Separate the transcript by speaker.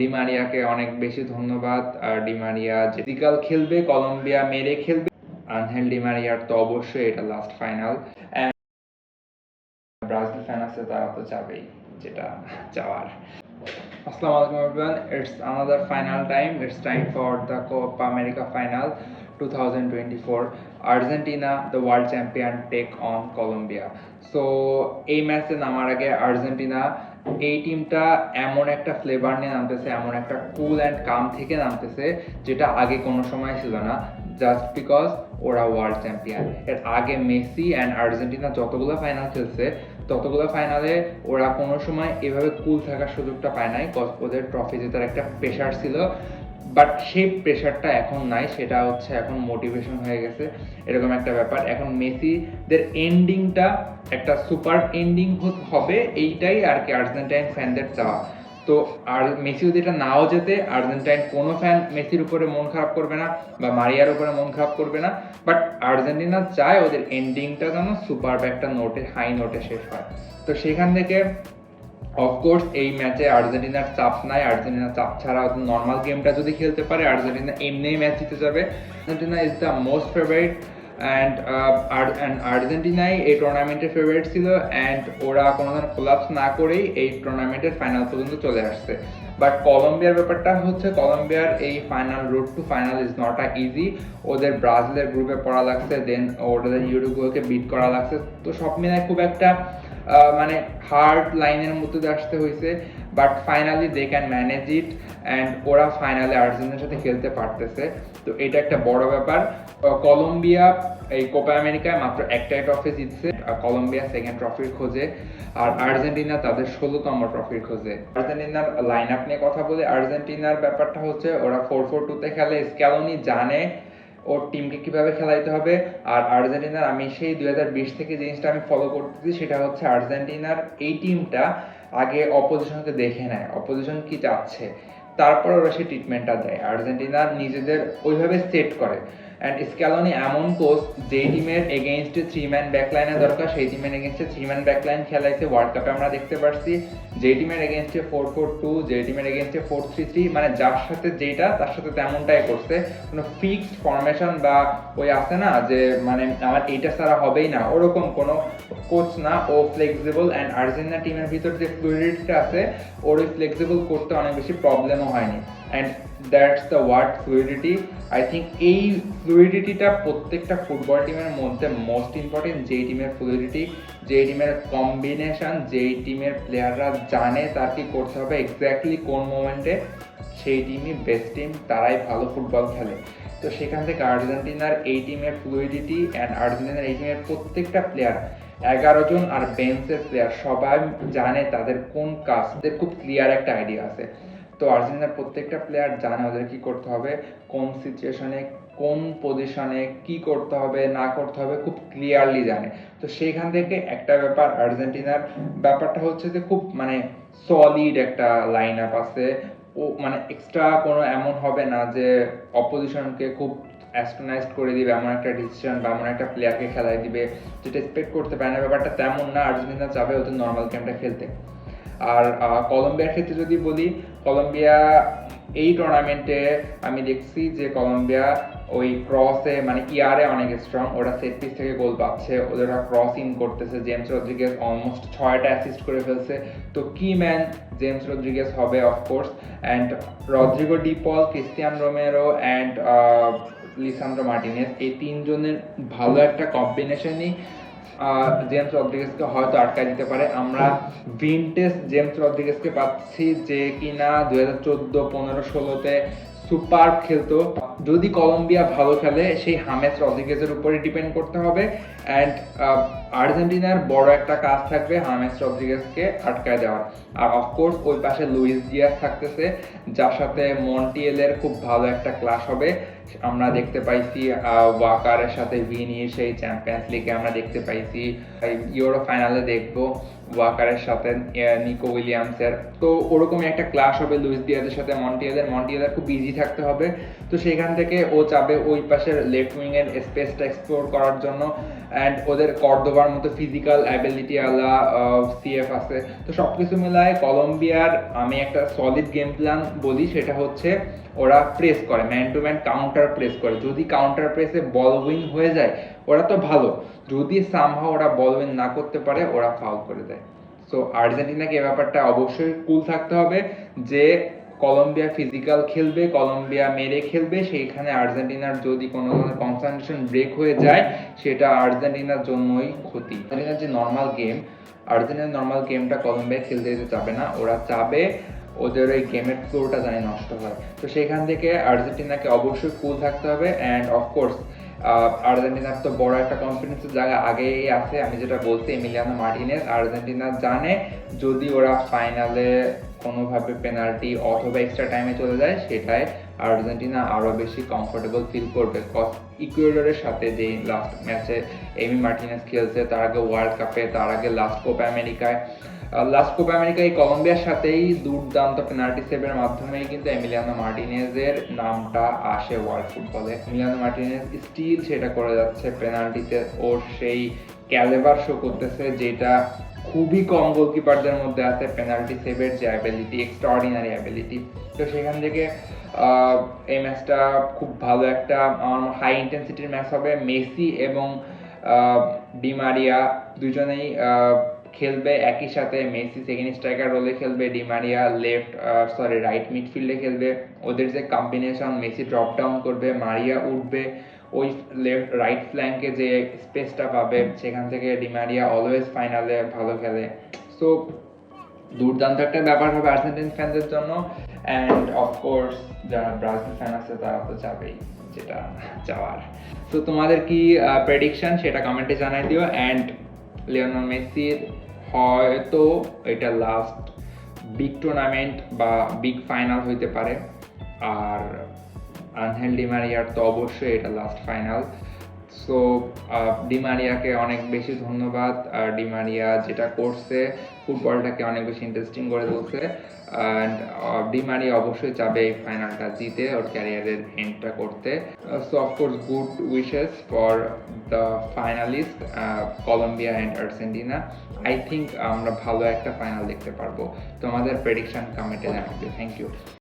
Speaker 1: ডিমারিয়াকে অনেক বেশি ধন্যবাদ। ডিমারিয়া যেদিকাল খেলবে, কলম্বিয়া মেরে খেলবে। আনহেল ডিমারিয়ার তো অবশ্যই এটা লাস্ট ফাইনাল। ব্রাজিল ফ্যান আছে, তারা তো যাবেই, যেটা যাওয়ার। Assalamu alaikum everyone. It's another final time. It's time for the Copa America final 2024. Argentina, the world champion, take on Colombia. So এই ম্যাচে নামার আগে আর্জেন্টিনা এই টিমটা এমন একটা ফ্লেভার নিয়ে নামতেছে, এমন একটা কুল অ্যান্ড কাম থেকে নামতেছে যেটা আগে কোনো সময় ছিল না, জাস্ট বিকজ ওরা ওয়ার্ল্ড চ্যাম্পিয়ন। এর আগে মেসি অ্যান্ড আর্জেন্টিনা যতগুলো ফাইনাল খেলছে, ততগুলো ফাইনালে ওরা কোনো সময় এভাবে কুল থাকার সুযোগটা পায় নাই, ওদের ট্রফি জেতার একটা প্রেশার ছিল। বাট সেই প্রেশারটা এখন নাই, সেটা হচ্ছে এখন মোটিভেশন হয়ে গেছে, এরকম একটা ব্যাপার। এখন মেসিদের এন্ডিংটা একটা সুপার এন্ডিং হবে, এইটাই আর কি আর্জেন্টাইন ফ্যানদের চাওয়া। তো আর মেসি যদি এটা নাও যেতে, আর্জেন্টাইন কোনো ফ্যান মেসির উপরে মন খারাপ করবে না বা মারিয়ার উপরে মন খারাপ করবে না। বাট আর্জেন্টিনা চায় ওদের এন্ডিংটা যেন সুপার একটা নোটে, হাই নোটে শেষ হয়। তো সেখান থেকে অফকোর্স এই ম্যাচে আর্জেন্টিনার চাপ নাই। আর্জেন্টিনার চাপ ছাড়া নর্মাল গেমটা যদি খেলতে পারে, আর্জেন্টিনা এমনিই ম্যাচ জিতে যাবে। Argentina is the most favourite and আর্জেন্টিনাই এই টুর্নামেন্টের ফেভারিট ছিল, অ্যান্ড ওরা কোনো ধরনের কোলাপস না করেই এই টুর্নামেন্টের ফাইনাল পর্যন্ত চলে আসছে। বাট কলম্বিয়ার ব্যাপারটা হচ্ছে, কলম্বিয়ার এই final road to final is not a easy. ওদের ব্রাজিলের গ্রুপে পড়া লাগছে, দেন ওদের ইউরুগুয়েকে বিট করা লাগছে। তো সব মিলায় খুব একটা মানে হার্ড লাইনের মধ্যে দিয়ে আসতে হয়েছে। But finally they can manage it, and ওরা ফাইনালে আর্জেন্টিনার সাথে খেলতে পারতেছে। তো এটা একটা বড় ব্যাপার। কলম্বিয়া এই কোপা আমেরিকায় মাত্র একটাই ট্রফি জিতছে, কলম্বিয়া সেকেন্ড ট্রফির খোঁজে, আর আর্জেন্টিনা তাদের 16তম ট্রফির খোঁজে। আর্জেন্টিনার লাইন আপ নিয়ে কথা বলে, আর্জেন্টিনার ব্যাপারটা হচ্ছে ওরা 4-4-2-তে খেলে। স্ক্যালোনি জানে ওর টিমকে কিভাবে খেলাইতে হবে। আর আর্জেন্টিনার, আমি সেই 2020 থেকে জিনিসটা আমি ফলো করতেছি, সেটা হচ্ছে আর্জেন্টিনার এই টিমটা আগে অপোজিশনকে দেখে নেয়, অপোজিশন কি চাচ্ছে, তারপর ওরা সেই ট্রিটমেন্টটা দেয়। আর্জেন্টিনার নিজেদের ওইভাবে সেট করে। অ্যান্ড স্ক্যালোনি এমন কোচ, যেই টিমের এগেইনস্টে 3-ম্যান ব্যাকলাইনে দরকার, সেই টিমের এগেইনস্টে 3-ম্যান ব্যাকলাইন খেলাইছে। ওয়ার্ল্ড কাপে আমরা দেখতে পারছি, যেই টিমের এগেইনস্টে 4-4-2, যেই টিমের এগেইনস্টে 4-3-3, মানে যার সাথে যেটা তার সাথে তেমনটাই করছে। কোনো ফিক্সড ফরমেশন বা ওই আছে না যে মানে আমার এইটা ছাড়া হবেই না, ওরকম কোনো কোচ না। ও ফ্লেক্সিবল, অ্যান্ড আর্জেন্টিনা টিমের ভিতর যে ফ্লুইডিটিটা আছে, ওর ওই ফ্লেক্সিবল করতে অনেক বেশি প্রবলেমও হয়নি। And that's the word, fluidity. I think এই ফ্লুইডিটিটা প্রত্যেকটা ফুটবল টিমের মধ্যে মোস্ট ইম্পর্টেন্ট। যেই টিমের ফ্লুইডিটি, যেই টিমের কম্বিনেশন, যেই টিমের প্লেয়াররা জানে তার কি করতে হবে এক্স্যাক্টলি কোন মোমেন্টে, সেই টিমই বেস্ট টিম, তারাই ভালো ফুটবল খেলে। তো সেখান থেকে আর্জেন্টিনার এই টিমের ফ্লুইডিটি অ্যান্ড আর্জেন্টিনার এই টিমের প্রত্যেকটা প্লেয়ার, 11 জন আর বেঞ্চের প্লেয়ার, সবাই জানে তাদের কোন কাজ, তাদের খুব ক্লিয়ার একটা আইডিয়া আছে। তো আর্জেন্টিনার প্রত্যেকটা প্লেয়ার জানে ওদের কি করতে হবে, কোন সিচুয়েশনে কোন পজিশনে কি করতে হবে না করতে হবে, খুব ক্লিয়ারলি জানে। তো সেইখান থেকে একটা ব্যাপার, আর্জেন্টিনার ব্যাপারটা হচ্ছে যে খুব মানে সলিড একটা লাইন আপ আছে। ও মানে এক্সট্রা কোনো এমন হবে না যে অপোজিশনকে খুব অ্যাস্ট্রোনাইজড করে দিবে এমন একটা ডিসিশন বা এমন একটা প্লেয়ারকে খেলাই দিবে যেটা এক্সপেক্ট করতে পারে না। ব্যাপারটা তেমন না, আর্জেন্টিনা চাবে ওদের নর্মাল গেমটা খেলতে। আর কলম্বিয়ার ক্ষেত্রে যদি বলি, কলম্বিয়া এই টুর্নামেন্টে আমি দেখছি যে কলম্বিয়া ওই ক্রসে মানে ইয়ারে অনেক স্ট্রং, ওরা সেট পিস থেকে গোল পাচ্ছে, ওরা ক্রস ইন করতেছে। জেমস রদ্রিগেজ অলমোস্ট 6টা অ্যাসিস্ট করে ফেলছে। তো কি ম্যান জেমস রদ্রিগেজ হবে of course, and Rodrigo De Paul, Cristian Romero and Lisandro Martinez, এই তিনজনের ভালো একটা কম্বিনেশনই জেমস রদ্রিগেজকে হয়তো আটকায় দিতে পারে। আমরা ভিনটেজ জেমস রদ্রিগেজকে পাচ্ছি, যে কিনা 2014, 15, 16-তে সুপার খেলতো। যদি কলম্বিয়া ভালো খেলে, সেই হামেস রদ্রিগেজের উপরে ডিপেন্ড করতে হবে। অ্যান্ড আর্জেন্টিনার বড় একটা কাজ থাকবে হামেস রদ্রিগেজকে আটকায় দেওয়ার। আর অফকোর্স ওই পাশে লুইস ডিয়াজ থাকতেছে, যার সাথে মন্টিয়েলের খুব ভালো একটা ক্লাস হবে। আমরা দেখতে পাইছি ওয়াকারের সাথে ভিনি সেই চ্যাম্পিয়ন্স লিগে আমরা দেখতে পাইছি, ইউরো ফাইনালে দেখবো ওয়াকারের সাথে নিকো উইলিয়ামসের। তো ওরকমই একটা ক্লাশ হবে লুইস দিয়াজের সাথে মন্টিয়েলের খুব ইজি থাকতে হবে। তো সেখান থেকে ও চাবে ওই পাশের লেফট উইংয়ের স্পেসটা এক্সপ্লোর করার জন্য। অ্যান্ড ওদের কর্দোবার মতো ফিজিক্যাল অ্যাবিলিটি আলা সিএফ আছে। তো সব কিছু মিলায় কলম্বিয়ার আমি একটা সলিড গেম প্ল্যান বলি, সেটা হচ্ছে ওরা প্রেস করে, man to man counter press করে। যদি কাউন্টার প্রেসে বল উইন হয়ে যায় ওরা তো ভালো, যদি সামহাও ওরা বল উইন না করতে পারে ওরা ফাউল করে দেয়। সো আর্জেন্টিনাকে এ ব্যাপারটা অবশ্যই কুল থাকতে হবে যে কলম্বিয়া ফিজিক্যাল খেলবে, কলম্বিয়া মেরে খেলবে, সেইখানে আর্জেন্টিনার যদি কোনো ধরনের কনসেন্ট্রেশন ব্রেক হয়ে যায় সেটা আর্জেন্টিনার জন্যই ক্ষতি। আর্জেন্টিনার যে আর্জেন্টিনার নর্মাল গেমটা কলম্বিয়া খেলতে দিতে চাবে না, ওরা চাবে ওদের ওই গেমের ফ্লোরটা জানি নষ্ট হয়। তো সেখান থেকে আর্জেন্টিনাকে অবশ্যই কুল থাকতে হবে। অ্যান্ড অফকোর্স আর্জেন্টিনার তো বড় একটা কনফিডেন্সের জায়গা আগেই আছে। আমি যেটা বলছি, এমিলিয়ানো মার্টিনেজ আর্জেন্টিনা জানে যদি ওরা ফাইনালে কোনোভাবে পেনাল্টি অথবা এক্সট্রা টাইমে চলে যায় সেটাই আর্জেন্টিনা আরও বেশি কমফোর্টেবল ফিল করবে। কজ ইকুয়েডরের সাথে যে লাস্ট ম্যাচে এমি মার্টিনেজ খেলছে, তার আগে ওয়ার্ল্ড কাপে, তার আগে লাস্ট কোপা আমেরিকায় কলম্বিয়ার সাথেই দুর্দান্ত পেনাল্টি সেভের মাধ্যমেই কিন্তু এমিলিয়ানো মার্টিনেজের নামটা আসে ওয়ার্ল্ড ফুটবলে। এমিলিয়ানো মার্টিনেজ স্টিল সেটা করে যাচ্ছে, পেনাল্টিতে ওর সেই ক্যালেভার শো করতেছে যেটা খুবই কম গোলকিপারদের মধ্যে আছে। পেনাল্টি সেভের যে অ্যাবিলিটি, এক্সট্রাঅর্ডিনারি অ্যাবিলিটি। তো সেখান থেকে এই ম্যাচটা খুব ভালো একটা হাই ইন্টেন্সিটির ম্যাচ হবে। মেসি এবং ডি মারিয়া দুজনেই খেলবে একই সাথে। মেসি সেকেন্ড স্ট্রাইকার রোলে খেলবে, ডি মারিয়া রাইট মিডফিল্ডে খেলবে। ওদের যে কম্বিনেশন, মেসি ড্রপ ডাউন করবে, মারিয়া উঠবে, ওই রাইট ফ্ল্যাঙ্কে যে স্পেসটা পাবে সেখান থেকে ডি মারিয়া অলওয়েজ ফাইনালে ভালো খেলে। সো দুর্দান্ত একটা ব্যাপার হবে আর্জেন্টিন ফ্যানদের জন্য। অ্যান্ড অফকোর্স যারা ব্রাজিল ফ্যান আছে তারা তো যাবেই, যেটা যাওয়ার। তো তোমাদের কি প্রেডিকশন সেটা কমেন্টে জানাই দিও। অ্যান্ড লিওনেল মেসির হয়তো এটা লাস্ট বিগ টুর্নামেন্ট বা বিগ ফাইনাল হইতে পারে, আর আনহেল ডি মারিয়ার তো অবশ্যই এটা লাস্ট ফাইনাল। সো ডি মারিয়াকে অনেক বেশি ধন্যবাদ। ডি মারিয়া যেটা করছে ফুটবলটাকে অনেক বেশি ইন্টারেস্টিং করে তুলছে। অ্যান্ড ডি মারিয়া অবশ্যই চাবে এই ফাইনালটা জিতে ওর ক্যারিয়ারের এন্ডটা করতে। So of course good wishes for the finalist Colombia and Argentina. I think আমরা ভালো একটা ফাইনাল দেখতে পারবো। তোমাদের প্রেডিকশন কমেন্টে জানাবে। Thank you.